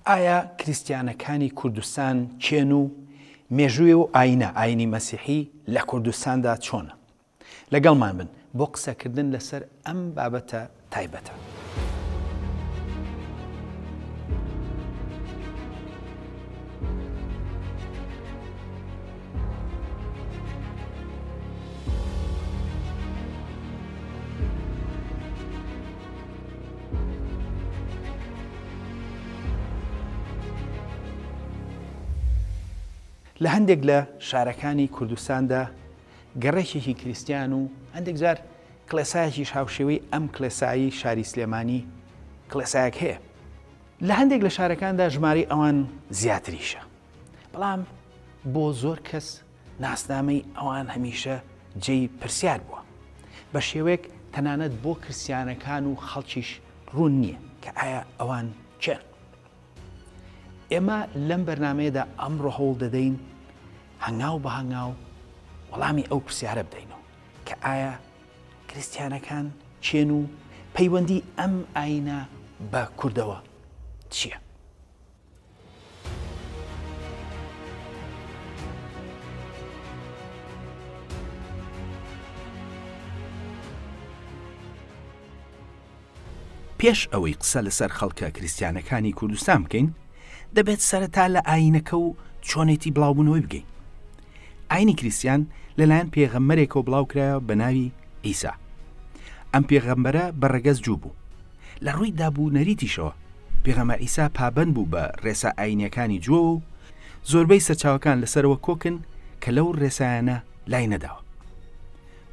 ئایا کریسیانەکانی کوردستان چێن و مێژووی و ئاینی مەسیحی لە کوردستاندا چۆنە؟ لەگەڵمان بن بۆ قسەکردن لەسەر ئەم بابەتە تایبەتە. لە هەندێک لە شارەکانی کوردستاندا گەڕێکێکی کریسیان و هەندێک جار کڵێسایەکی هاوشێوەی ئەم کڵێسایی شاری سلێمانی کڵێسایەک هەیە. لە هەندێک لە شارەکاندا ژمارەی ئەوان زیاتریشە، بەڵام بۆ زۆر کەس ناسنامەی ئەوان هەمیشە جێی پرسیار بووە، بە شێوەیەک تەنانەت بۆ کریسیانەکان و خەڵکیش ڕوون نییە کە ئایا ئەوان چێن. ئێمە لەم بەرنامەیەدا ئەمڕۆ هەوڵ دەدەین هەنگاو بە هەنگاو وەڵامی ئەو پرسیارە بدەینەوە کە ئایا کریسیانەکان چێن و پەیوەندی ئەم ئاینە بە کوردەوە چییە؟ پێش ئەوەی قسە لەسەر خەڵکە کریسیانەکانی کوردستان بکەین، دەبێت سەرەتا لە ئاینەکە و چۆنێتی بڵاوبوونەوەی بگەین. ئاینی کریسیان لەلایەن پێغەمبەرێکەوە بڵاوکرایەوە بە ناوی ئیسا. ئەم پێغەمبەرە بەڕێگەز جوو بوو. لە ڕووی دابوونەریتیشەوە پێغەمبەر ئیسا پابەند بوو بە ڕێسا ئاینیەکانی جووە و زۆربەی سەرچاوەکان لەسەرەوە کۆکن کە لەو ڕێسایانە لای نەداوە.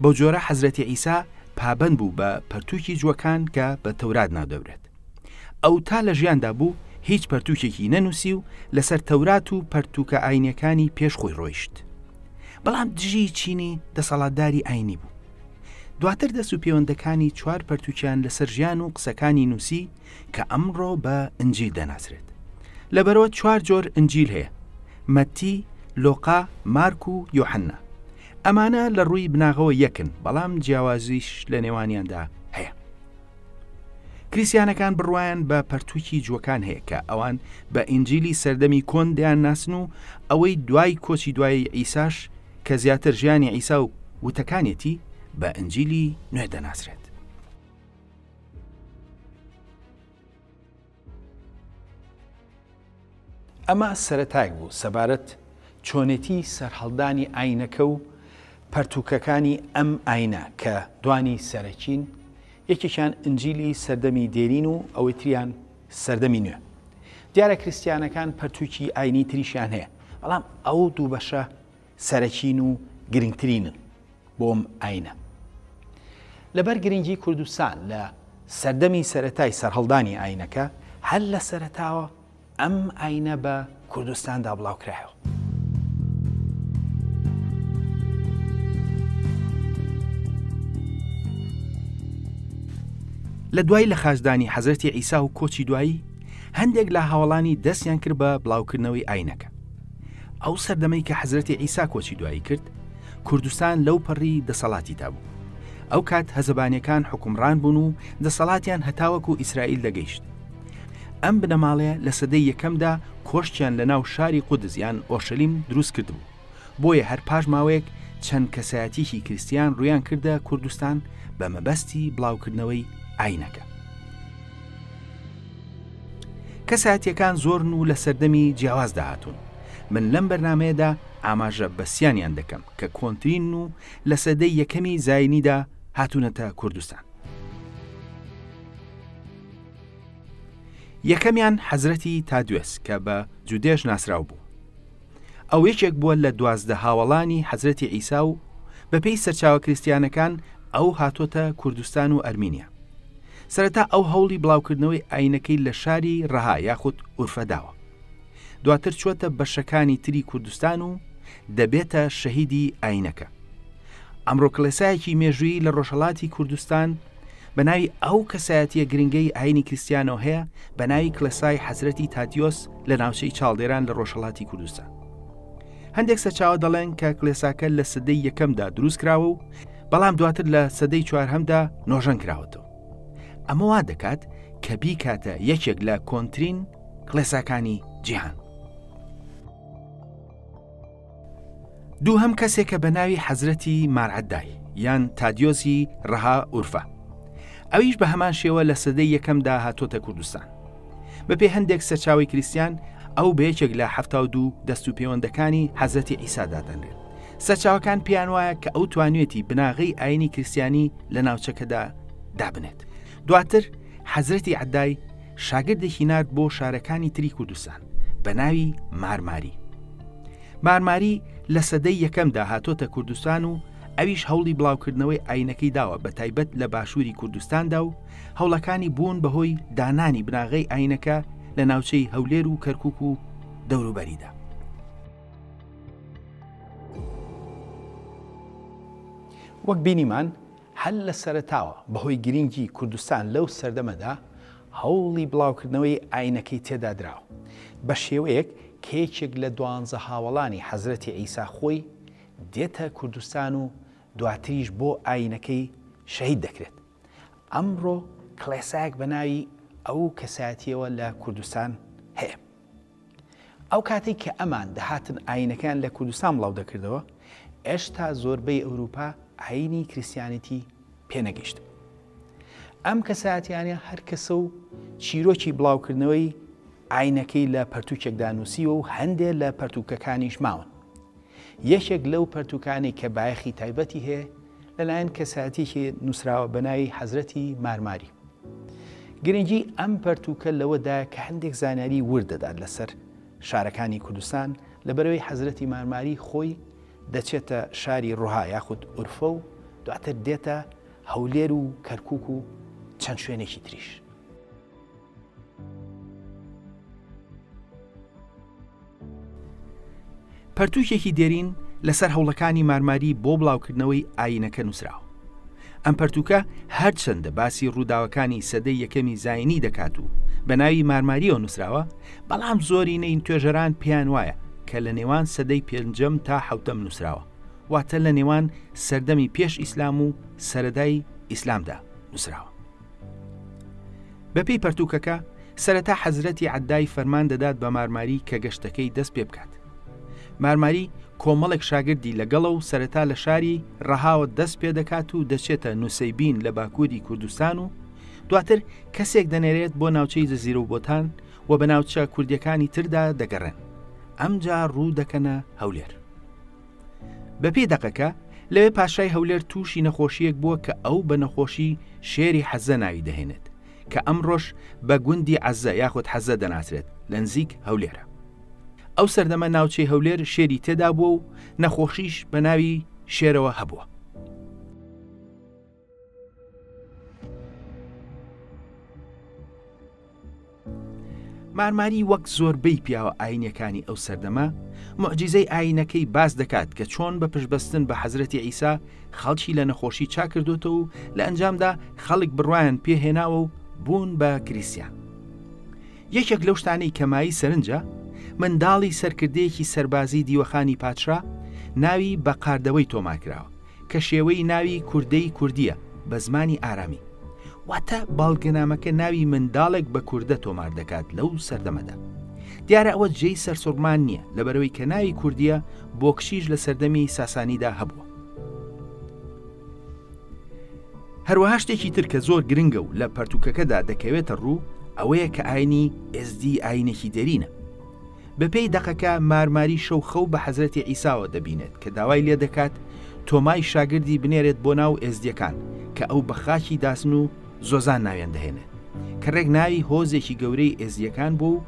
بەو جۆرە حەزرەتی ئیسا پابەند بوو بە پەرتووکی جووەکان کە بە تەورات ناودەبرێت. ئەو تا لە ژیاندا بوو هیچ پەرتووکێکی نەنووسی و لەسەر تەورات و پەرتووکە ئاینیەکانی پێش خۆی ڕۆیشت. بەڵام دژی چینی دەسەڵاتداری ئاینی بوو. دواتر دەست و پەیوەندەکانی چوار پەرتووکیان لەسەر ژیان و قسەکانی نووسی کە ئەمڕۆ بە ئنجیل دەناسرێت. لەبەرەوە چوار جۆر ئنجیل هەیە: مەتی، لۆقا، مارک و یۆحەنا. ئەمانە لە ڕووی بناغەوە یەکن، بەڵام جیاوازیش لە نێوانیاندا هەیە. کریسیانەکان بڕوایان بە پەرتووکی جووەکان هەیە کە ئەوان بە ئینجیلی سەردەمی کۆن دەیان ناسن و ئەوەی دوای کۆچی دوای ئیساش کە زیاتر ژیانی ئیسا و وتەکانێتی بە ئنجیلی نوێ دەناسرێت. ئەمە سەرەتایەک بوو سەبارەت چۆنێتی سەرهەڵدانی ئاینەکە و پەرتووکەکانی ئەم ئاینە کە دوانی سەرەکین، یەکێکیان ئنجیلی سەردەمی دێرین و ئەوەی تریان سەردەمی نوێ. دیارە کریسیانەکان پەرتووکی ئاینی تریشیان هەیە، بەڵام ئەو دوو بەشە سەرەکین و گرنگترینن بۆم ئاینە. لەبەر گرنگی کوردستان لە سەردەمی سەرەتای سەرهەڵدانی ئاینەکە هەر لە سەرەتاوە ئەم ئاینە بە کوردستاندا بڵاوکرایەوە. لە دوای لە خاژدانی حەزرەتی ئیسا و کۆچی دوایی هەندێک لە هاوڵانی دەستیان کرد بە بڵاوکردنەوەی ئاینەکە. ئەو سەردەمەی کە حەزرەتی ئیسا کۆچی دوایی کرد، کوردستان لەو پەڕی دەسەڵاتی تا بوو. ئەو کات هەزەبانیەکان حکومڕان بوون و دەسەڵاتیان هەتاوەکو ئیسرائیل دەگەیشت. ئەم بنەماڵەیە لە سەدەی یەکەمدا کۆشتیان لە ناو شاری قودس یان ئۆرشەلیم دروست کرد بوو. بۆیە هەر پاش ماوەیەک چەند کەسایەتیکی کریسیان ڕویان کردە کوردستان بە مەبەستی بڵاوکردنەوەی ئاینەکە. کەسایەتیەکان زۆرن و لە سەردەمی جیاوازدا هاتوون. من لەم بەرنامەیەدا ئاماژە بەسییانیان دەکەم کە کۆنترین و لە سەدەی یەکەمی زاینیدا هاتوونەتە کوردستان. یەکەمیان حەزرەتی تادوێس کە بە جودێژ ناسرااو بوو. ئەو یەکێک بووە لە 12 هاوڵانی حەزرەتی ئیسا و بەپێی سەرچاوە کریسیانەکان ئەو هاتۆتە کوردستان و ئەرمینیا. سەرەتا ئەو هەوڵی بڵاوکردنەوەی ئاینەکەی لە شاری ڕەها یاخود ئورفەداوە. دواتر چوەتە بەشەکانی تری کوردستان و دەبێتە شەهیدی ئاینەکە. ئەمڕۆ کڵێسایەکی مێژووی لە ڕۆژهەڵاتی کوردستان بە ناوی ئەو کەسایەتیە گرنگەی ئاینی کریسیانەوە هەیە بە ناوی کڵێسای حەزرەتی تادیۆس لە ناوچەی چاڵدێران لە ڕۆژهەڵاتی کوردستان. هەندێک سەرچاوە دەڵێن کە کڵێساکە لە سەدەی یەکەمدا دروست کراوە و بەڵام دواتر لە سەدەی چوارهەمدا نۆژەن کراوەتەوە. ئەمە وا دەکات کە بیکاتە یەکێک لە کۆنترین کڵێساکانی جیهان. دووهەم کەسێکە بە ناوی حەزرەتی مارعەدای یان تادیۆسی ڕەها ئورفە. ئەویش بە هەمان شێوە لە سەدەی یەکەمدا هاتۆتە کوردستان. بەپێی هەندێک سەرچاوی کریسیان ئەو بەیەکێک لە 72 دەست و پەیوەندەکانی حەزرەتی عیسا دادەنرێت. سەرچاوەکان پێیان وایە کە ئەو توانوێتی بناغی ئاینی کریسیانی لە ناوچەکەدا دابنێت. دواتر حەزرەتی عەدای شاگردێکی نارد بۆ شارەکانی تری کوردستان بە ناوی مارماری. مارماری لە سەدەی یەکەمدا هاتۆتە کوردستان و ئەویش هەوڵی بڵاوکردنەوەی ئاینەکەی داوە بە تایبەت لە باشووری کوردستاندا و هەوڵەکانی بوون بەهۆی دانانی بناغی ئاینەکە لە ناوچەی هەولێر و کەرکووک و دەوروبەریدا. وەک بینیمان هەل لە سەرەتاوە بەهۆی گرنگی کوردستان لەو سەردەمەدا هەوڵی بڵاوکردنەوەی ئاینەکەی تێدا دراوە بە شێوەیەک کێچێک لە 12 هاوڵانی حەزرەتی عیسا خۆی دێتە کوردستان و دواتریش بۆ ئاینەکەی شەهید دەکرێت. ئەمڕۆ کڵێسایەک بە ناوی ئەو کەسایەتیەوە لە کوردستان هەیە. ئەو کاتێک کە ئەمان دەهاتن ئاینەکان لە کوردستان بڵاو دەکردەوە، ئێشتا زۆربەی ئەوروپا ئاینی کریسیانیتی پێنەگەیشت. ئەم کەسایەتیانە هەر کەسە و چیرۆکی بڵاوکردنەوەی ئاینەکەی لە پەرتووکێکدا نووسیوە و هەندێک لە پەرتووکەکانیش ماون. یەکێک لەو پەرتووکانی کە بایەخی تایبەتی هەیە لەلایەن کەسایەتێکی نووسراوە بە ناوی حەزرەتی مارماری. گرنگی ئەم پەرتووکە لەوەدا کە هەندێک زانیاری وردەدات لەسەر شارەکانی کوردستان لەبەرەوەی حەزرەتی مارماری خۆی دەچێتە شاری ڕۆها یاخود ئورفە و دواتر دێتە هەولێر و کەرکووک و چەند شوێنێکی تریش. پەرتووکێکی دێرین لەسەر هەوڵەکانی مارماری بۆ بڵاوکردنەوەی ئاینەکە نووسراوە. ئەم پەرتووکە هەرچەندە باسی ڕووداوەکانی سەدەی یەکەمی زاینی دەکات و بە ناوی مارماریەوە نووسراوە، بەڵام زۆرینەی توێژەران پێیان وایە کە لە نێوان سەدەی پێنجەم تا حەوتەم نووسراوە، واتە لە نێوان سەردەمی پێش ئیسلام و سەرەدای ئیسلامدا نووسراوە. بەپێی پەرتووکەکە سەرەتا حەزرەتی عەدای فەرمان دەدات بە مارماری کە گەشتەکەی دەست پێ بکات. مارماری کۆمەڵێک شاگردی لەگەڵە و سەرەتا لە شاری ڕەهاوە دەست پێ دەکات و دەچێتە نووسەیبین لە باکووری کوردستان و دواتر کەسێک دەنێرێت بۆ ناوچەی جەزیرە و بۆتان و بە ناوچە کوردیەکانی تردا دەگەڕێن. ئەمجا ڕوو دەکەنە هەولێر. بەپێی دەقەکە لەوێ پاشای هەولێر تووشی نەخۆشیەک بووە کە ئەو بە نەخۆشی شێری حەزە ناوی دەهێنێت کە ئەمڕۆژ بە گوندی عەزە یاخود حەزە دەناسرێت لە نزیک هەولێرە. ئەو سەردەمە ناوچەی هەولێر شێری تێدا بووە و نەخۆشیش بە ناوی شێرەوە هەبووە. مارماری وەک زۆربەی پیاوە ئاینەکانی ئەو سەردەمە موعجیزەی ئاینەکەی باس دەکات کە چۆن بە پشتبەستن بە حەزرەتی عیسا خەڵکی لە نەخۆشی چاکردوتەوە و لە ئەنجامدا خەڵک بڕوایان پێهێناوە و بوون بە کریسیان. یەکێک لەو شتانەی کەمایی سەرنجە منداڵی سەرکردەیەکی سەربازی دیوەخانی پادشا ناوی بە قاردەوەی تۆمارکراوە کە شێوەی ناوی کوردەی کوردیە بە زمانی ئارامی، واتە باڵگەنامەکە ناوی منداڵێک بە کوردە تۆمار دەکات لەو سەردەمەدا. دیارە ئەوە جێی سەرسوڕمان نییە لەبەرەوەی کە ناوی کوردیە بۆ کشیش لە سەردەمی ساسانیدا هەبووە. هەروەها شتێکی تر کە زۆر گرنگە و لە پەرتووکەکەدا دەکەوێتە ڕوو ئەوەیە کە ئاینی ئێزدی ئاینێکی دەرینە. بەپێی دەقەکە مارماری شەو خەو بە حەزرەتی عیساوە دەبینێت کە داوای لێ دەکات تۆمای شاگردی بنێرێت بۆ ناو ئێزدیەکان کە ئەو بە خاکی داسن و زۆزان ناویان دەهێنێت کە ڕێک ناوی هۆزێکی گەورەی ئێزدیەکان بوو و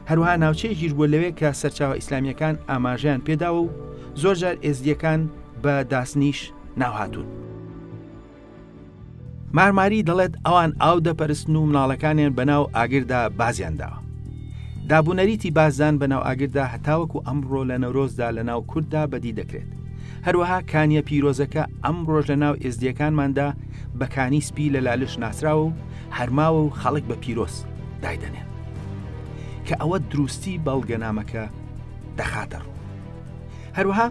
هەروەها ناوچەیەکیش بۆ لەوێ کە سەرچاوە ئیسلامیەکان ئاماژەیان پێداوە و زۆر جار ئێزدیەکان بە داسنیش ناوهاتوون. مارماری دەڵێت ئەوان ئاو دەپەرستن و مناڵەکانیان بەناو ئاگردا بازیان داوە. دابوونەریتی بازدان بەناو ئاگردا هەتاوەکو ئەمڕۆ لە نەورۆزدا لە ناو کورددا بەدی دەکرێت. هەروەها کانیە پیرۆزەکە ئەم ڕۆژ لە ناو ئێزدیەکانماندا بە کانی سپی لە لالش ناسراوە و هەرماوە و خەڵک بە پیرۆز دایدەنێن کە ئەوە دروستی بەڵگەنامەکە دەخاتە ڕوو. هەروەها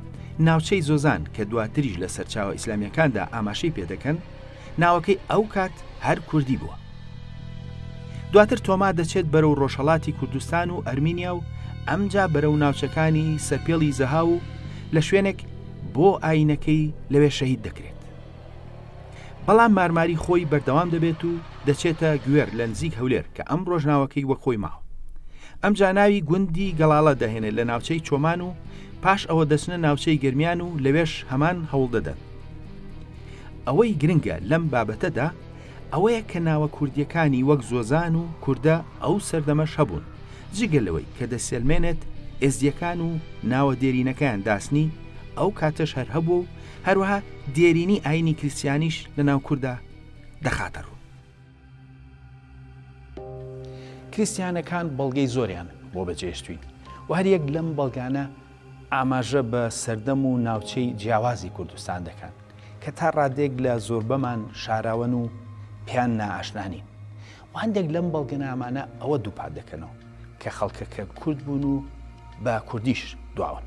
ناوچەی زۆزان کە دواتریش لە سەرچاوە ئیسلامیەکاندا ئاماشەی پێدەکەن ناوەکەی ئەو کات هەر کوردی بووە. دواتر تۆما دەچێت بەرەو ڕۆژهەڵاتی کوردستان و ئەرمینیا و ئەمجا بەرەو ناوچەکانی سەرپێڵی زەها و لە شوێنێک بۆ ئاینەکەی لەوێ شەهید دەکرێت. بەڵام مارماری خۆی بەردەوام دەبێت و دەچێتە گوێر لە نزیک هەولێر کە ئەم ڕۆژناوەکەی وەک خۆی ماوە. ئەمجا ناوی گوندی گەڵاڵە دەهێنێت لە ناوچەی چۆمان و پاش ئەوە دەچنە ناوچەی گرمیان و لەوێش هەمان هەوڵ دەدەن. ئەوەی گرنگە لەم بابەتەدا ئەوەیە کە ناوە کوردیەکانی وەک زۆزان و کووردە ئەو سەردەمەش هەبوون، جگەلەوەی کە دەسێلمێنێت ئێزدیەکان و ناوە دێرینەکەیان داسنی ئەو کاتەش هەر هەبوو و هەروەها دێرینی ئاینی کریسیانیش لە ناو کووردا دەخاتە ڕوو. کریسیانەکان بەڵگەی زۆریان بۆ بەجێشتوین و هەریەک لەم بەڵگانە ئاماژە بە سەردەم و ناوچەی جیاوازی کوردستان دەکەن کە تا ڕادێک لە زۆربەمان شاراون و پیان نائاشنانین و هەندێک لەم بەڵگەنامانە ئەوە دووپات دەکەنەوە کە خەڵکەکە کورد بوون و بە کوردیش دواون.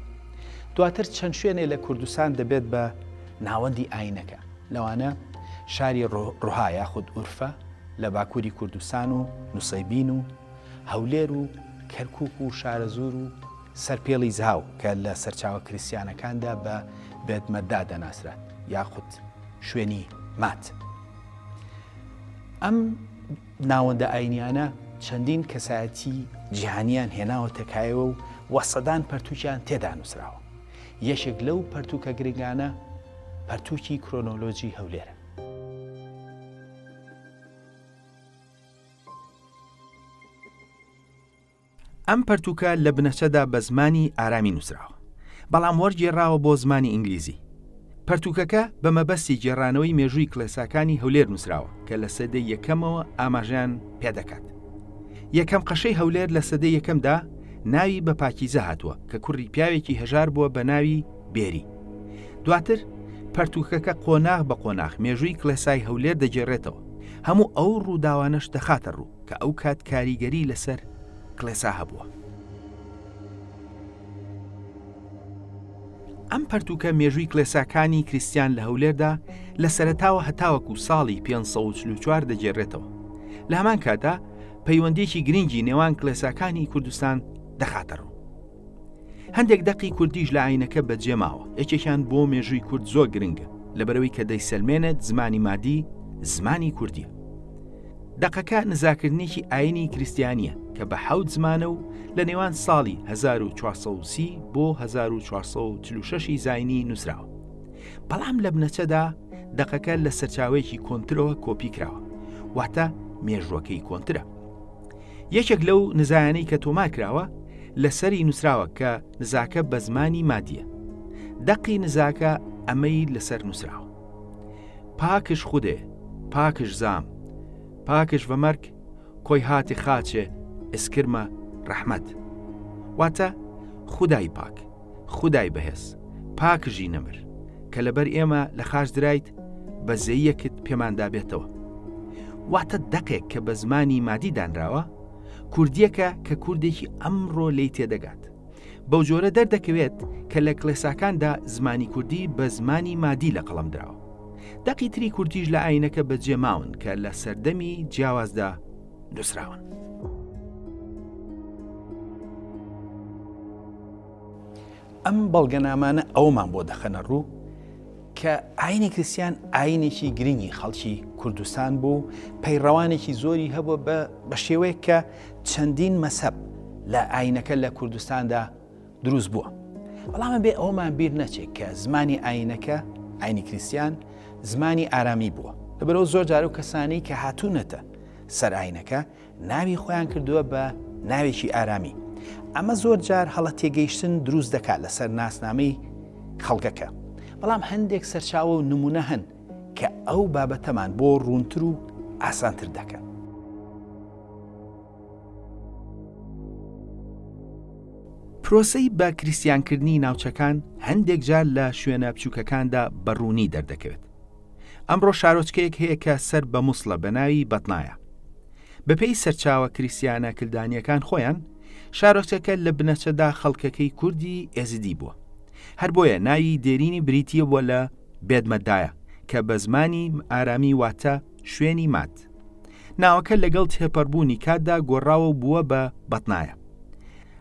دواتر چەند شوێنێ لە کوردستان دەبێت بە ناوەندی ئاینەکە، لەوانە شاری ڕوها یاخود ئورفە لە باکووری کوردستان و نووسەیبین و هەولێر و کەرکووک و شارەزور و سەرپێڵی زاو کە لە سەرچاوە کریسیانەکاندا بە بێتمەددا دەناسرات یاخود شوێنی مات. ئەم ناوەندە ئاینیانە چەندین کەسایەتی جیهانیان هێناوە تەکایەوە و وەسەدان پەرتووکیان تێدا نووسراوە. یەشێک لەو پەرتووکە گرنگانە پەرتووکی کرۆنۆلۆجی هەولێرە. ئەم پەرتووکە لە بنەچەدا بە زمانی ئارامی نووسراوە، بەڵام وەرگێڕاوە بۆ زمانی ئینگلیزی. پەرتووکەکە بە مەبەستی گێڕانەوەی مێژووی کڵێساکانی هەولێر نووسراوە کە لە سەدەی یەکەمەوە ئاماژیان پێدەکات. یەکەم قەشەی هەولێر لە سەدەی یەکەمدا ناوی بە پاکیزە هاتووە کە کوڕی پیاوێکی هەژار بووە بە ناوی بێری. دواتر پەرتووکەکە قۆناغ بە قۆناغ مێژووی کڵێسای هەولێر دەگێڕێتەوە. هەموو ئەو ڕووداوانەش دەخاتە ڕوو کە ئەو کات کاریگەری لەسەر کڵێسا هەبووە. ئەم پەرتووکە مێژووی کڵێساکانی کریسیان لە هەولێردا لە سەرەتاوە هەتاوەکو ساڵی 544 دەگێڕێتەوە. لە هەمان کاتا پەیوەندێکی گرنگی نێوان کڵێساکانی کوردستان دەخاتە ڕوو. هەندێک دەقی کوردیش لە ئاینەکە بەجێماوە، یەکێکیان بۆ مێژووی کورد زۆر گرنگە لەبەرەوەی کە دەیسەلمێنێت زمانی مادی زمانی کوردیە. دەقەکە نزاکردنێکی ئاینی کریسیانیە کە بە 7 زمانە و لە نێوان ساڵی 1430 بۆ 1446 زاینی نووسراوە. بەڵام لە بنەچەدا دەقەکە لە سەرچاوەیەکی کۆنترەوە کۆپی کراوە، واتە مێژووەکەی کۆنترە. یەکێک لەو نزایانەی کە تۆما کراوە لەسەری نووسراوە کە نزاکە بە زمانی مادیە. دەقی نزاکە ئەمەی لەسەر نووسراوە: پاکش خودێ، پاکش زام، پاکش بە مەرگ، کۆی هاتی خاچێ، ئسکرمە ڕەحمەت. واتە خودای پاک، خودای بەهێز، پاکژی نەمر کە لەبەر ئێمە لە خاش درایت بە زەییەکت پێماندا بێتەوە. واتە دەقێک کە بە زمانی مادی دانراوە، کوردیەکە کە کوردێکی ئەمڕۆ لی تێدەگات. بەو جۆرە دەردەکەوێت کە لە کڵێساکاندا زمانی کوردی بە زمانی مادی لە قەڵەم دراوە. دەقی تری کوردیش لە ئاینەکە بەجێماون کە لە سەردەمی جیاوازدا نووسراون. ئەم بەڵگەنامانە ئەومان بۆ دەخەنە ڕوو کە ئاینی کریسیان ئاینێکی گرنگی خەڵکی کوردستان بوو، پەیڕەوانێکی زۆری هەبووە بە شێوەیە کە چەندین مەسەب لە ئاینەکە لە کوردستاندا دروست بووە. بەڵام بێ ئەومان بیر نەچێت کە زمانی ئاینەکە، ئاینی کریسیان، زمانی ئارامی بووە. لەبەرەوە زۆر جار و کەسانەی کە هاتوونەتە سەر ئاینەکە ناوی خۆیان کردووە بە ناوێکی ئارامی. ئەمە زۆر جار هەڵە تێگەیشتن دروست دەکات لەسەر ناسنامەی خەڵکەکە. بەڵام هەندێک سەرچاوە و نمونە هەن کە ئەو بابەتەمان بۆ ڕوونتر و ئاسانتر دەکەن. پرۆسەی بە کریسیانکردنی ناوچەکان هەندێک جار لە شوێنە بچووکەکاندا بەڕوونی دەردەکەوێت. ئەمڕۆ شارۆچکەیەک هەیە کە سەر بە مووسڵە بە ناوی بەتنایە. بەپێی سەرچاوە کریسیانە کردانیەکان خۆیان، شارۆچکەکە لە بنەچەدا خەڵکەکەی کوردی ئێزیدی بووە. هەر بۆیە ناوی دێرینی بریتیە بووە لە بێدمەدایە کە بە زمانی ئارامی واتە شوێنی مات. ناوەکە لەگەڵ تێپەڕبوونی کاتدا گۆڕاوە و بووە بە بەتنایە.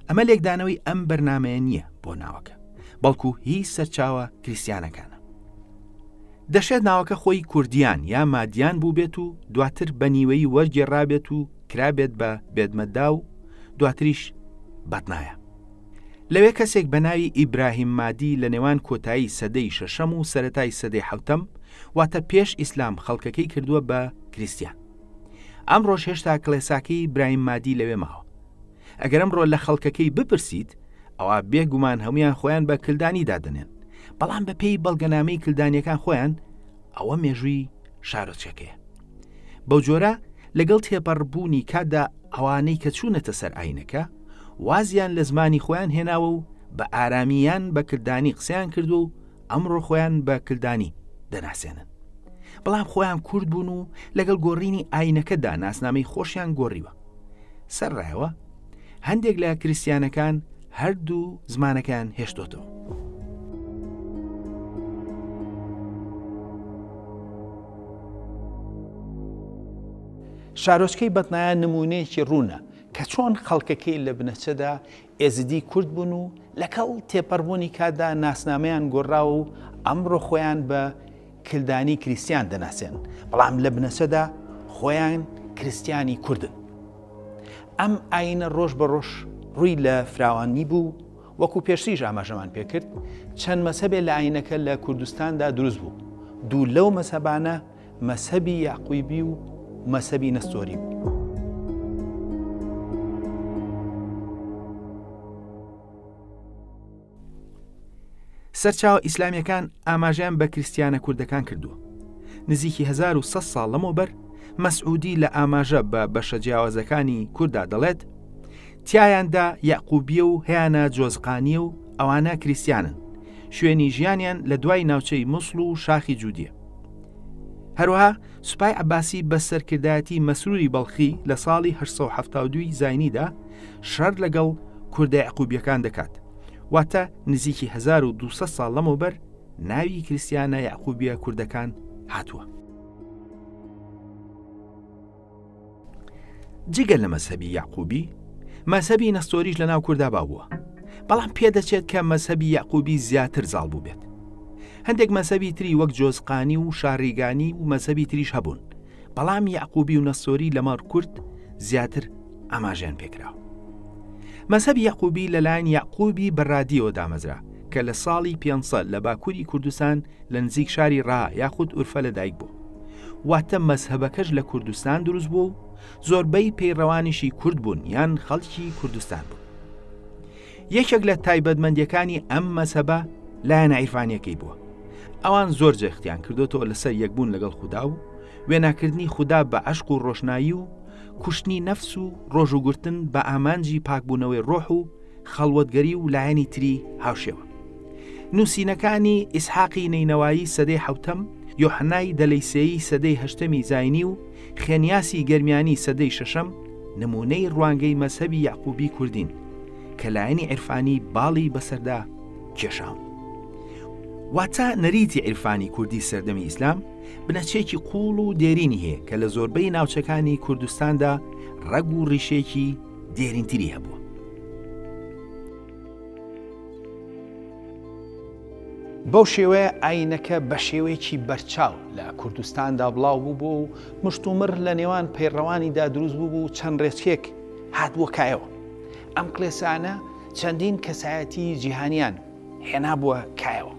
ئەمە لێکدانەوەی ئەم بەرنامەیە نییە بۆ ناوەکە، بەڵکو هیچ سەرچاوە کریسیانەکانە. دەشێت ناوەکە خۆی کوردیان یا مادیان بوو بێت و دواتر بە نیوەی وەرگێڕابێت و کرابێت بە بێدمەدا و دواتریش بەتنایە. لەوێ کەسێک بە ناوی ئیبراهیم مادی لە نێوان کۆتایی سەدەی شەشەم و سەرەتای سەدەی حەوتەم واتە پێش ئیسلام خەڵکەکەی کردووە بە کریسیان. ئەمڕۆژ هێشتا کڵێساکەی ئیبراهیم مادی لەوێ ماوە. ئەگەر ئەمڕۆ لە خەڵکەکەی بپرسیت ئەوە بێگومان هەمویان خۆیان بە کلدانی دادنێن، بەڵام بە پێی بەڵگەنامەی کلدانیەکان خۆیان ئەوە مێژووی شارۆچەکەیە. بەو جۆرە لەگەڵ تێپەڕبوونی کاتدا ئەوانەی کە چوونەتە سەر ئاینەکە وازیان لە زمانی خۆیان هێناوە و بە ئارامیان بە کلدانی قسەیان کردو و ئەمڕۆ خۆیان بە کلدانی دەناسێنن. بەڵام خۆیان کورد بوون و لەگەڵ گۆڕینی ئاینەکەدا ناسنامەی خۆشیان گۆڕیوە. سەرڕایەوە هەندێک لە کریسیانەکان هەردوو زمانەکان هێشتۆتەوە. شارۆچکەی بەتنایە نمونەیەکی ڕوونە کە چۆن خەڵکەکەی لە بنەچەدا ئێزدی کورد بوون و لەگەڵ تێپەڕبوونی کاتدا ناسنامەیان گۆڕاوە و ئەمڕۆ خۆیان بە کلدانی کریسیان دەناسێن، بەڵام لە بنەچەدا خۆیان کریسیانی کوردن. ئەم ئاینە ڕۆژ بە ڕۆژ ڕووی لە فراوانی بوو، وەکو پێشتریش ئاماژەمان پێکرد چەند مەسەبێ لە ئاینەکە لە کوردستاندا دروست بوو. دوو لەو مەسەبانە مەسەبی یاعقوبی و مەسەبی نەستۆری بوو. سەرچاوە ئیسلامیەکان ئاماژیان بە کریسیانە کوردەکان کردووە. نزیکی 1100 ساڵ لەمەوبەر مەسعودی لە ئاماژە بە بەشە جیاوازەکانی کووردا دەڵێت تیایاندا یاعقوبیە و هەیانە جۆزقانیە و ئەوانە کریسیانن، شوێنی ژیانیان لە دوای ناوچەی موسڵ و شاخی جوودیە. هەروەها سوپای عەباسی بە سەرکردایەتی مەسروری بەڵخی لە ساڵی 872 زاینیدا شەڕ لەگەڵ کوردە یاعقوبیەکان دەکات، واتە نزیکی 1200 ساڵ لەمەوبەر ناوی کریسیانە یاعقوبیە کوردەکان هاتووە. جگە لە مەسەبی یاعقوبی، مەسەبی نەستۆریش لە ناو کووردا باووە، بەڵام پێدەچێت کە مەسەبی یاعقوبی زیاتر زاڵ بوو بێت. هەندێک مەسەبی تری وەک جۆزقانی و شاڕیگانی و مەسەبی تریش هەبوون، بەڵام یاعقوبی و نەستۆری لەمەڕ کورد زیاتر ئاماژیان پێکراوە. مەسەبی یاعقوبی لەلایەن یاعقوبی بەڕادیەوە دامەزرا کە لە ساڵی 500 لە باکووری کوردستان لە نزیک شاری ڕا یاخود ئورفە لەدایک بوو، واتە مەسهەبەکەش لە کوردستان دروست بوو و زۆربەی پەیڕەوانیشی کورد بوون یان خەڵکی کوردستان بوون. یەکێک لە تایبەتمەندیەکانی ئەم مەسەبە لایەنە عیرفانیەکەی بووە. ئەوان زۆر جەختیان کردوتەوە لەسەر یەکبوون لەگەڵ خودا و وێناکردنی خودا بە عەشق و ڕۆشنایی و کوشتنی نەفس و ڕۆژ و گرتن بە ئامانجی پاکبوونەوەی ڕۆح و خەڵوەتگەری و لایەنی تری هاوشێوە. نووسینەکانی ئیسحاقی نەینەوایی سەدەی حەوتەم، یۆحنای دەلەیسێیی سەدەی هەشتەمی زاینی و خێنیاسی گەرمیانی سەدەی شەشەم نمونەی ڕوانگەی مەسەبی یاعقوبی کوردین کە لایەنی عیرفانی باڵی بەسەردا کێشاون. واتە نەریتی عیرفانی کوردی سەردەمی ئیسلام بنەچێکی قوڵ و دێرینی هەیە کە لە زۆربەی ناوچەکانی کوردستاندا ڕەگ و ڕیشێکی دێرینتری هەبووە. بەو شێوەیە ئاینەکە بە شێوەیەکی بەرچاو لە کوردستاندا بڵاو بوو و مشتومڕ لە نێوان پەیڕەوانیدا دروست بوو و چەند ڕێچکێک هاتبووە کایەوە. ئەم کڵێسانە چەندین کەسایەتی جیهانیان هێنا بووە کایەوە.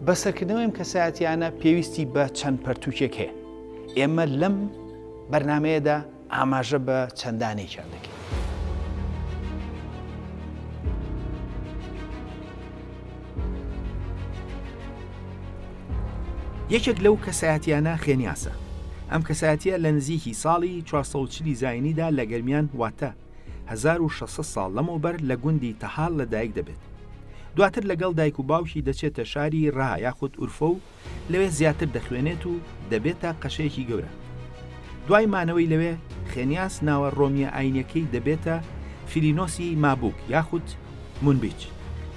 بەسەرکردنەوەی ئەم کەسایەتیانە پێویستی بە چەند پەرتووکێک هەیە. ئێمە لەم بەرنامەیەدا ئاماژە بە چەندانێکیان دەکەین. یەکێک لەو کەسایەتیانە خێنیاسە. ئەم کەسایەتیە لە نزیکی ساڵی 440 زاینیدا لە گەرمیان واتە 1600 ساڵ لەمەوبەر لە گوندی تەحال لەدایک دەبێت. دواتر لەگەڵ دایک و باوکی دەچێتە شاری ڕا یاخود ئورفە و لەوێ زیاتر دەخوێنێت و دەبێتە قەشەیەکی گەورە. دوای مانەوەی لەوێ خێنیاس ناوە ڕۆمیە ئاینەکەی دەبێتە فیلینۆسی مابوک یاخود مونبیج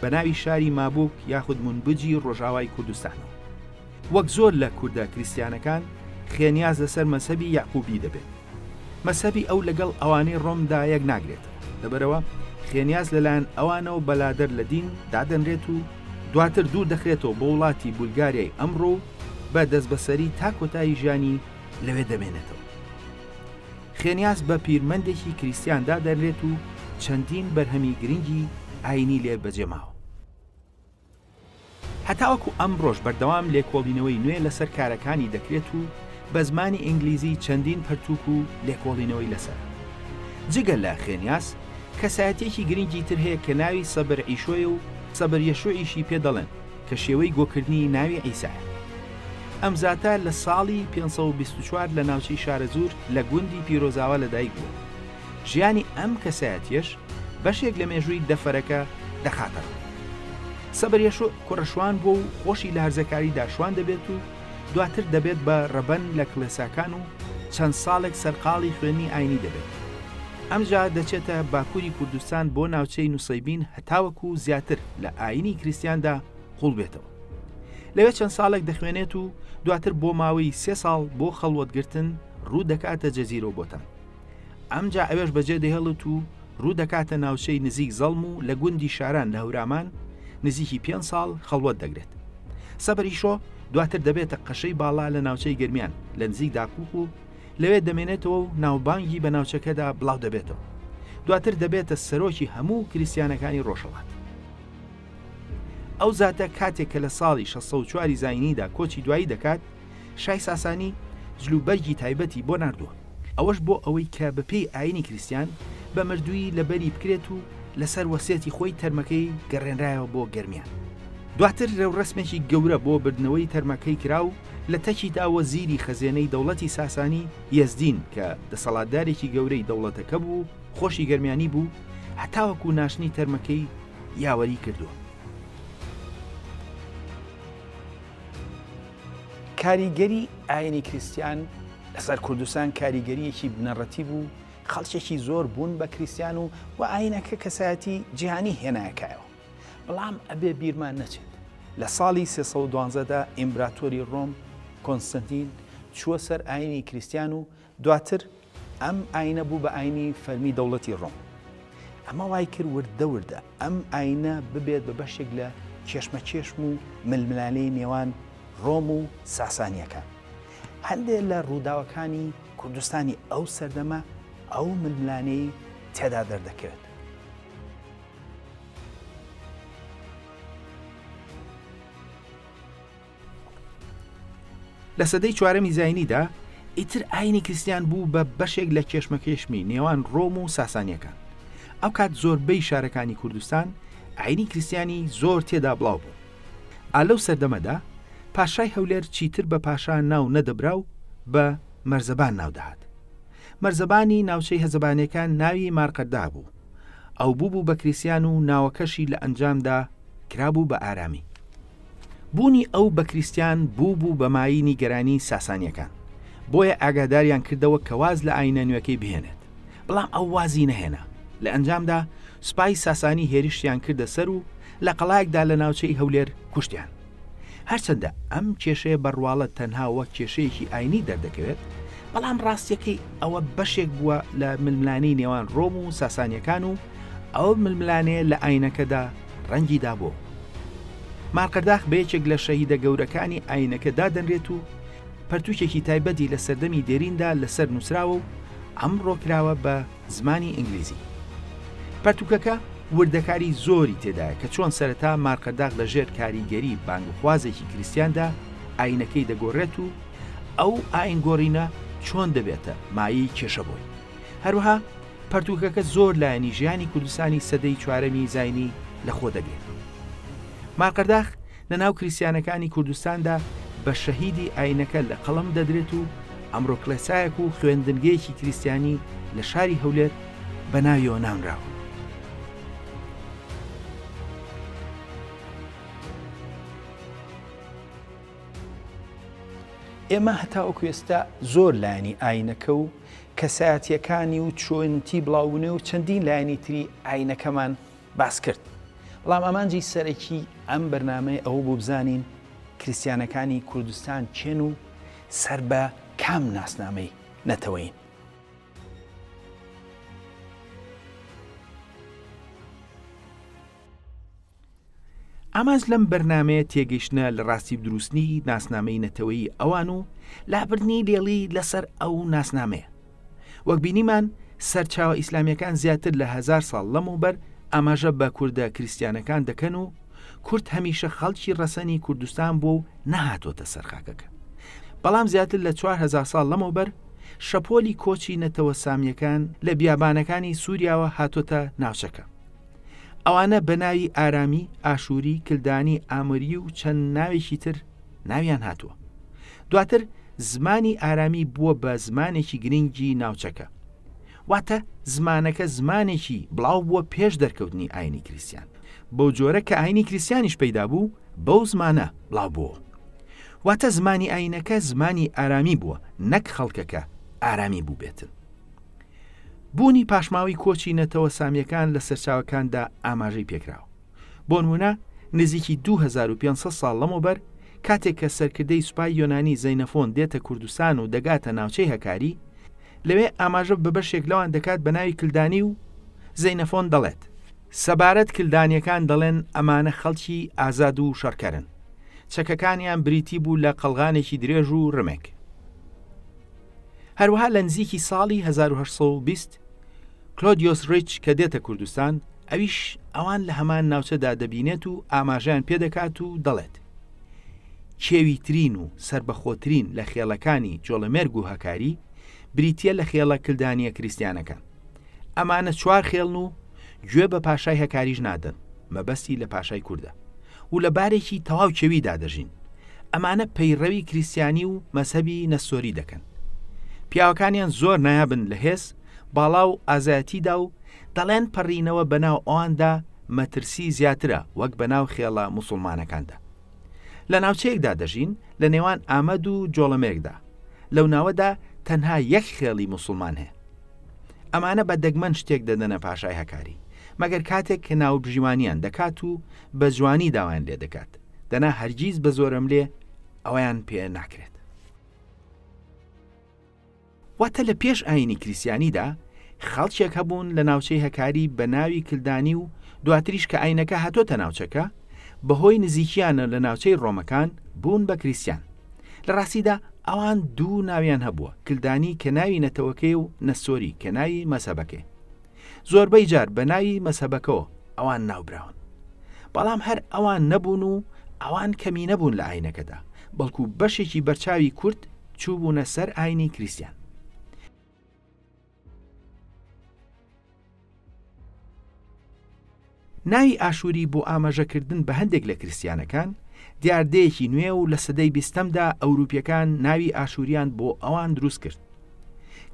بە ناوی شاری مابوک یاخود مونبجی ڕۆژاوای کوردستانەوە. وەک زۆر لە کوردە کریسیانەکان خێنیاز لەسەر مەسەبی یاعقوبی دەبێت. مەسەبی ئەو لەگەڵ ئەوانەی ڕۆمدا یەک ناگرێتەوە، لەبەرەوە خێنیاز لەلایەن ئەوانەوە بەلادەر لە دین دادەنرێت و دواتر دوور دەخرێتەوە بۆ وڵاتی بولگاریای ئەمڕۆ بە دەست بەسەری تا کۆتایی ژیانی لەوێ دەمێنێتەوە. خێنیاز بە پیرمەندێکی کریسیان دادەنرێت و چەندین بەرهەمی گرنگی ئاینی لێ بەجێماوە. هەتاوەکو ئەمڕۆژ بەردەوام لێکۆڵینەوەی نوێ لەسەر کارەکانی دەکرێت و بە زمانی ئینگلیزی چەندین پەرتوک و لێکۆڵینەوەی لەسەر. جگە لە خێنیاز کەسایەتێکی گرنگی تر هەیە کە ناوی سەبر عیشۆیە و سەبر یەشوعیشی پێ دەڵێن کە شێوەی گۆکردنی ناوی عیسایە. ئەم زاتە لە ساڵی 524 لە ناوچەی شارەزور لە گوندی پیرۆزاوە لەدایک بوو. ژیانی ئەم کەسایەتیەش بەشێک لە مێژووی دەفەرەکە دەخاتەوە. سەبر یەشوع کوڕەشوان بوو و خۆشی لە هەرزەکاری داشوان دەبێت و دواتر دەبێت بە ڕەبەن لە کڵێساکان و چەند ساڵێک سەرقاڵی خوێنی ئاینی دەبێت. ئەمجا دەچێتە باکووری کوردستان بۆ ناوچەی نووسەیبین هەتاوەکو زیاتر لە ئاینی کریسیاندا قوڵ بێتەوە. لەوێ چەند ساڵێک دەخوێنێت و دواتر بۆ ماوەی 3 ساڵ بۆ خەڵوەتگرتن ڕوو دەکاتە جەزیرە بۆتان. ئەمجا ئەوێش بەجێ دەهێڵێت و ڕوو دەکاتە ناوچەی نزیک زەڵم و لە گوندی شاران لە هەورامان نزیکی 5 ساڵ خەڵوەت دەگرێت. سەبر عیشۆ دواتر دەبێتە قەشەی باڵا لە ناوچەی گرمیان لە نزیک داکووک و لەوێ دەمێنێتەوە و ناوبانگی بە ناوچەکەدا بڵاو دەبێتەوە. دواتر دەبێتە سەرۆکی هەموو کریسیانەکانی ڕۆژهەڵات. ئەو زاتە کاتێک کە لە ساڵی 1604 زاینیدا کۆچی دوایی دەکات، شای ساسانی جلوبەرگی تایبەتی بۆ ناردووە. ئەوەش بۆ ئەوەی کە بەپێی ئاینی کریسیان بە مردووی لەبەری بکرێت و لەسەر وەسێتی خۆی تەرمەکەی گەڕێنرایەوە بۆ گەرمیان. دواتر ڕێوڕسمێکی گەورە بۆ بردنەوەی تەرمەکەی کرا و لە تەکیدا وەزیری خەزێنەی دەوڵەتی ساسانی یەزدین کە دەسەڵاتدارێکی گەورەی دەوڵەتەکە بوو خۆشی گەرمیانی بوو هەتاوەکو ناشنی تەرمەکەی یاوەری کردووە. کاریگەری ئاینی کریسیان لەسەر کوردستان کاریگەریەکی بنەڕەتی بوو، خەڵکێکی زۆر بوون بە کریسیان و ئاینەکە کەسایەتی جیهانی هێنایەکایەوە. بەڵام ئەبێ بیرمان نەچێت لە ساڵی 312دا ئیمبراتۆری ڕۆم کۆنستانتین چووە سەر ئاینی کریسیان و دواتر ئەم ئاینە بوو بە ئاینی فەرمی دەوڵەتی ڕۆم. ئەمە وای کرد وردە ئەم ئاینە ببێت بە بەشێک لە کێشمەکێشم و ململانەی نێوان ڕۆم و ساسانیەکان. هەندێک لە ڕووداوەکانی کوردستانی ئەو سەردەمە ئەو ململانەی تێدا دەردەکەوێت. لە سەدەی 4 زاینیدا ئیتر ئاینی کریسیان بوو بە بەشێک لە کێشمەکێشمی نێوان ڕۆم و ساسانیەکان. ئەو کات زۆربەی شارەکانی کوردستان ئاینی کریسیانی زۆر تێدا بڵاو بوو. ئالەو سەردەمەدا پاشای هەولێر چیتر بە پاشا ناو نەدەبرا و بە مەرزەبان ناودەهات. مەرزەبانی ناوچەی هەزەبانیەکان ناوی مارقەردا بوو. ئەو بوو بە کریسیان و ناوەکەشی لە ئەنجامدا کرابوو بە ئارامی. بوونی ئەو بە کریسیان بوو بە ماینی گەرانی ساسانیەکان. بۆیە ئاگاداریان کردەوە کە واز لە ئاینە نوێەکەی بهێنێت. بەڵام ئەو وازی نەهێنا. لە ئەنجامدا سوپای ساسانی هێرشیان کردە سەر و لە قەڵایەکدا لە ناوچەی هەولێر کوشتیان. هەرچەندە ئەم کێشەیە بەڕواڵە تەنها وەک کێشەیەکی ئاینی دەردەکەوێت، بەڵام ڕاستیەکەی ئەوە بەشێک بووە لە ململانەی نێوان ڕۆم و ساسانیەکان و ئەو ململانەیە لە ئاینەکەدا ڕەنگی دابوو. مارقەرداخ بەیەکێک لە شەهیدە گەورەکانی ئاینەکە دادەنرێت و پەرتوکێکی تایبەتی لە سەردەمی دێریندا لەسەر نووسراوە و ئەمڕۆ کراوە بە زمانی ئینگلیزی. پەرتوکەکە وردەکاری زۆری تێدایە کە چۆن سەرەتا مارقەرداخ لە ژێر کاریگەری بانگخوازێکی کریسیاندا ئاینەکەی دەگۆڕێت و ئەو ئاینگۆڕینە چۆن دەبێتە مایی کێشە بۆی. هەروەها پەرتوکەکە زۆر لایەنی ژیانی کوردستانی سەدەی 4 زاینی لەخۆ دەگرێت. مارقەرداخ لە ناو کریسیانەکانی کوردستاندا بە شەهیدی ئاینەکە لە قەڵەم دەدرێت و ئەمڕۆ کلێسایەک و خوێندنگەیەکی کریسیانی لە شاری هەولێر بە ناویەوە نامراوە. ئێمە هەتاوەکو ئێستا زۆر لایەنی ئاینەکە و کەسایەتیەکانی و چۆنتی بڵاوبوونێ و چەندین لایەنی تری ئاینەکەمان باس کرد. بەڵام ئەمانجی سەرەکی ئەم بەرنامەی ئەوە بۆ بزانین کریسیانەکانی کوردستان چێن و سەر بە کام ناسنامەی نەتەوەین. ئاماژ لەم بەرنامەیە تێگەیشتنە لە ڕاستی دروستنی ناسنامەی نەتەوەیی ئەوان و لابردنی لێڵی لەسەر ئەو ناسنامەیە. وەک بینیمان سەرچاوە ئیسلامیەکان زیاتر لە 1000 ساڵ لەمەوبەر ئاماژە بە کوردە کریسیانەکان دەکەن و کورد هەمیشە خەڵکی ڕەسەنی کوردستان بوو و نەهاتۆتە سەرخاکەکە. بەڵام زیاتر لە 4000 ساڵ لەمەوبەر شەپۆلی کۆچی نەتەوە سامیەکان لە بیابانەکانی سووریاوە هاتۆتە ناوچەکە. ئەوانە بە ناوی ئارامی، ئاشووری، کلدانی، ئامری و چەند ناوێکی تر ناویان هاتووە. دواتر زمانی ئارامی بووە بە زمانێکی گرنگی ناوچەکە. واتە زمانەکە زمانێکی بڵاو بووە پێش دەرکەوتنی ئاینی کریسیان. بەو جۆرە کە ئاینی کریسیانیش پەیدا بوو بەو زمانە بڵاو بووە. واتە زمانی ئاینەکە زمانی ئارامی بووە، نەک خەڵکەکە ئارامی بوو بێتن. بوونی پاشماوی کۆچی نەتەوە سامیەکان لە سەرچاوەکاندا ئاماژەی پێکراوە. بۆ نمونە نزیکی 2500 ساڵ لەمەوبەر کاتێک کە سەرکردەی سوپای یۆنانی زەینەفۆن دێتە کوردستان و دەگاتە ناوچەی هەکاری، لەوێ ئاماژە بە بەشێک لەوان دەکات بە ناوی کلدانی و زەینەفۆن دەڵێت. سەبارەت کلدانیەکان دەڵێن ئەمانە خەڵکی ئازاد و شەڕکەرن. چەکەکانیان بریتی بوو لە قەڵغانێکی درێژ و ڕمێک. هەروەها لە نزیکی ساڵی 1820 کلۆدیۆس ڕیچ کە دێتە کوردستان، ئەویش ئەوان لە هەمان ناوچەدا دەبینێت و ئاماژیان پێدەکات و دەڵێت کێویترین و سربەخۆترین لە خێڵەکانی جۆڵەمێرگ و هەکاری بریتیە لە خێڵە کلدانیە کریسیانەکان. ئەمانە 4 خێڵن و گوێ بە پاشای هەکاریش نادەن، مەبەستی لە پاشای کووردە و لە بارێکی تەواو کێویدا دەژین. ئەمانە پەیڕەوی کریسیانی و مەسەبی نەسۆری دەکەن. پیاوەکانیان زۆر نایابن لە هێز، باڵا و ئازایەتیدا و دەڵێن پەڕینەوە بەناو ئەواندا مەترسی زیاترە وەک بەناو خێڵە موسڵمانەکاندا. لە ناوچەیەکدا دەژین لە نێوان ئامەد و جۆڵەمێرگدا. لەو ناوەدا تەنها یەک خێڵی موسڵمان هەیە. ئەمانە بە دەگمەن شتێک دەدەنە پاشای هەکاری، مەگەر کاتێک کە ناو بژیوانیان دەکات و بە جوانی داوایان لێ دەکات، دەنا هەرگیز بە زۆرم لێ ئەویان پێ ناکرێت. واتە لە پێش ئاینی کریسیانیدا خەڵکێک هەبوون لە ناوچەی هەکاری بە ناوی کلدانی و دواتریش کە ئاینەکە هاتۆتە ناوچەکە بەهۆی نزیکیانە لە ناوچەی ڕۆمەکان بوون بە کریسیان. لە ڕاستیدا ئەوان دوو ناویان هەبووە، کلدانی کە ناوی نەتەوەکەی و نەسۆری کە ناوی مەسەبەکەی. زۆربەی جار بە ناوی مەسەبەکەوە ئەوان ناوبراون. بەڵام هەر ئەوان نەبوون و ئەوان کەمی نەبوون لە ئاینەکەدا، بەڵکو بەشێکی بەرچاوی کورد چوو بوونە سەر ئاینی کریسیان. ناوی ئاشووری بۆ ئاماژەکردن بە هەندێک لە کریسیانەکان دیاردەیەکی نوێ و لە سەدەی 20دا ئەوروپیەکان ناوی ئاشووریان بۆ ئەوان دروست کرد.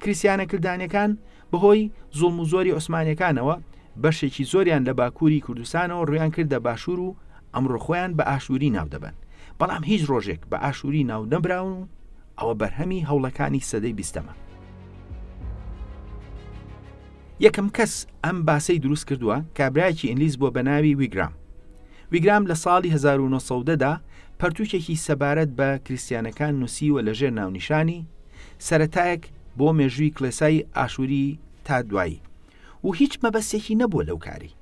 کریسیانە کلدانیەکان بەهۆی زوڵم و زۆری عوسمانیەکانەوە بەشێکی زۆریان لە باکووری کوردستانەوە ڕویان کردە باشوور و ئەمڕۆ خۆیان بە ئاشووری ناو دەبن. بەڵام هیچ ڕۆژێک بە ئاشووری ناو نەبراون و ئەوە بەرهەمی هەوڵەکانی سەدەی 20مە. یەکەم کەس ئەم باسەی دروست کردووە کابرایەکی ئینگلیز بۆ بە ناوی ویگرام. ویگرام لە ساڵی 1910دا پەرتووکێکی سەبارەت بە کریسیانەکان نووسیوە لەژێر ناونیشانی سەرەتایەک بۆ مێژووی کڵێسای ئاشووری تا دوایی و هیچ مەبەستێکی نەبووە لەو کاری.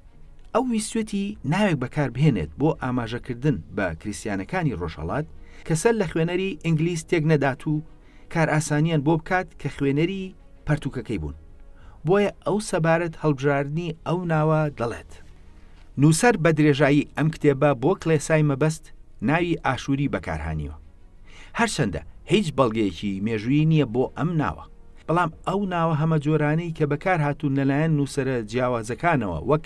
ئەو ویستوێتی ناوێک بەکار بهێنێت بۆ ئاماژەکردن بە کریسیانەکانی ڕۆژهەڵات کە سەر لە خوێنەری ئینگلیز تێک نەدات و کار ئاسانیان بۆ بکات کە خوێنەری پەرتووکەکەی بوون. بۆیە ئەو سەبارەت هەڵبژاردنی ئەو ناوە دەڵێت. نووسەر بە درێژایی ئەم کتێبە بۆ کڵێسای مەبەست ناوی ئاشووری بەکارهانیوە. هەرچەندە هیچ بەڵگەیەکی مێژووی نییە بۆ ئەم ناوە، بەڵام ئەو ناوە هەمە جۆرانەی کە بەکار هاتوون لەلایەن نووسەرە جیاوازەکانەوە وەک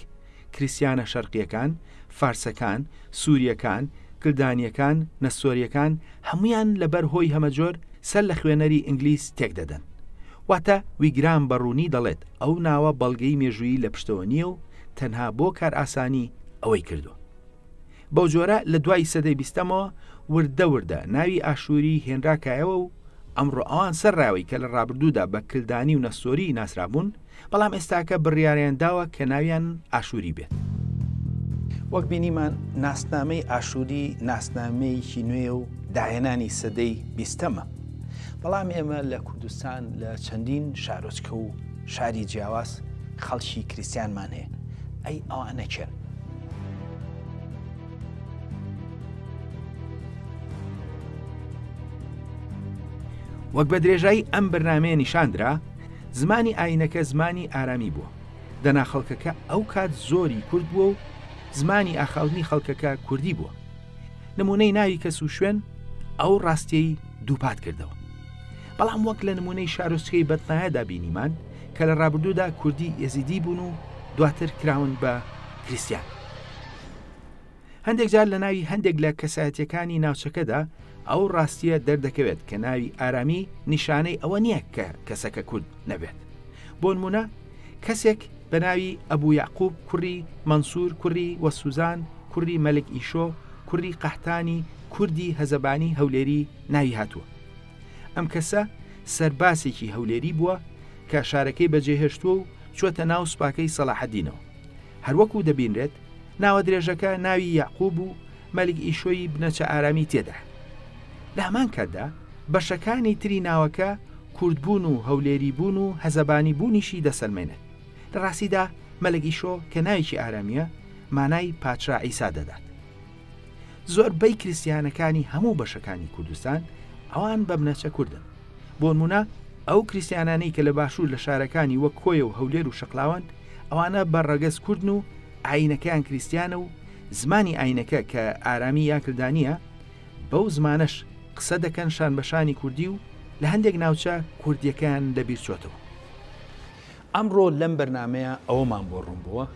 کریسیانە شەرقیەکان، فارسەکان، سووریەکان، کلدانیەکان، نەسۆریەکان هەمویان لەبەر هۆی هەمە جۆر سەر لە خوێنەری ئینگلیز تێک دەدەن. واتە ویگرام بەڕوونی دەڵێت ئەو ناوە بەڵگەی مێژووی لە پشتەوە نییە و تەنها بۆ کار ئاسانی ئەوەی کردو. بەو جۆرە لە دوای سەدەی 20مەوە وردە ناوی ئاشووری هێنراکایەوە و ئەمڕۆ ئەوان سەرڕاوی کە لە ڕابردوودا بە کلدانی و نەسۆری ناسرابوون، بەڵام ئێستاکە بڕیاریان داوە کە ناویان ئاشووری بێت. وەک بینیمان ناسنامەی ئاشووری ناسنامەیەکی نوێ و داهێنانی سەدەی 20مە. بەڵام ئێمە لە کوردستان لە چەندین شارۆچکە و شاری جیاواز خەڵکی کریسیانمان هەیە. ئەی ئەوانە چێن؟ وەک بە درێژایی ئەم بەرنامەیە نیشاندرا زمانی ئاینەکە زمانی ئارامی بووە. دەنا خەڵکەکە ئەو کات زۆری کورد بووە و زمانی ئاخاوتنی خەڵکەکە کوردی بووە. نمونەی ناوی کەس و شوێن ئەو ڕاستیەی دووپات کردەوە. بەڵام وەک لە نمونەی شارۆچکەی بەتنایەدا بینیمان کە لە ڕابردوودا کوردی یەزیدی بوون و دواتر کراون بە کریستیان. هەندێک جار لە ناوی هەندێک لە کەسایەتیەکانی ناوچەکەدا ئەو ڕاستیە دەردەکەوێت کە ناوی ئارامی نیشانەی ئەوە نییە کە کەسەکە کورد نەبێت. بۆ نمونە کەسێک بە ناوی ئەبوو یعقوب کوڕی مەنسوور کوڕی وەسوزان کوڕی مەلک ئیشۆ کوڕی قەحتانی کوردی هەزەبانی هەولێری ناوی هاتووە. ئەم کەسە سەرباسێکی هەولێری بووە کە شارەکەی بەجێهێشتووە و چوەتە ناو سوپاکەی سەلاحەدینەوە. هەروەکو دەبینرێت ناوە درێژەکە ناوی یعقوب و مەلک ئیشۆی بنەچە ئارامی تێدا. لە هەمان کاتدا بەشەکانی تری ناوەکە کوردبوون و هەولێری بوون و هەزەبانی بوونیشی دەسەلمێنێت. لە ڕاستیدا مەلک ئیشۆ کە ناویکی ئارامیە مانای پادشا عیسا دەدات. زۆربەی کریستیانەکانی هەموو بەشەکانی کوردستان ئەوان بە بنەچە کوردن. بۆ نمونە ئەو کریستیانانەی کە لە باشوور لە شارەکانی وەک کۆیە و هەولێر و شەقلاوان ئەوانە بە ڕەگەز کوردن و ئاینەکەیان کریستیانە و زمانی ئاینەکە کە ئارامی یاکردانیە بەو زمانەش قسە دەکەن شان بەشانی کوردی و لە هەندێک ناوچە کوردیەکان لەبیر چۆتەوە. ئەمڕۆ لەم بەرنمەیە ئەوەمان بۆ ڕوون بووە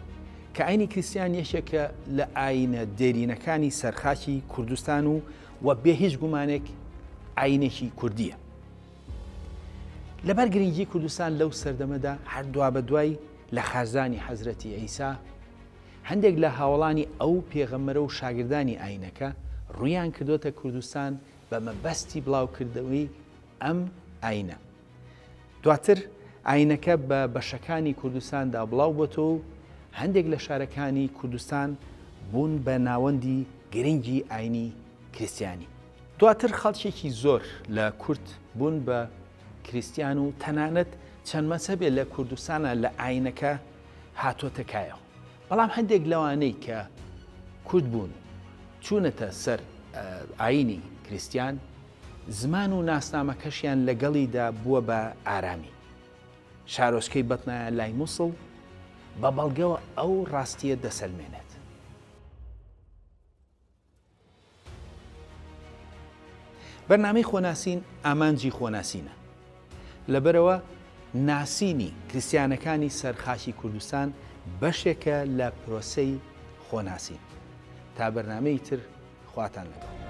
کە ئاینی کریستیان یەکێکە لە ئاینە دێرینەکانی سەرخاکی کوردستان و بێ هیچ گومانێک ئاینێکی کوردیە. لەبەر گرنگی کوردستان لەو سەردەمەدا هەردووا بە دوای لە خازانی حەزرەتی عیسا هەندێک لە هاوڵانی ئەو پێغەمبەرە و شاگردانی ئاینەکە ڕوویان کردوتە کوردستان بە مەبەستی بڵاوکردنەوەی ئەم ئاینە. دواتر ئاینەکە بە بەشەکانی کوردستاندا بڵاو بۆتەوە و هەندێک لە شارەکانی کوردستان بوون بە ناوەندی گرنگی ئاینی کریستیانی. دواتر خەڵکێکی زۆر لە کورد بوون بە کریستیان و تەنانەت چەند مەسەبێ لە کوردستانە لە ئاینەکە هاتۆتەکایەوە. بەڵام هەندێک لەوانەی کە کورد بوون چوونەتە سەر ئاینی کریستیان زمان و ناسنامەکەشیان لەگەڵیدا بووە بە ئارامی. شارۆچکەی بەتنایە لای مووسڵ بە بەڵگەوە ئەو ڕاستیە دەسەلمێنێت. بەرنامەی خۆناسین ئامانجی خۆناسینە. لەبەرەوە ناسینی کریستیانەکانی سەرخاکی کوردستان بەشێکە لە پرۆسەی خۆناسین. تا بەرنامەی تر خواتان لەگەڵ.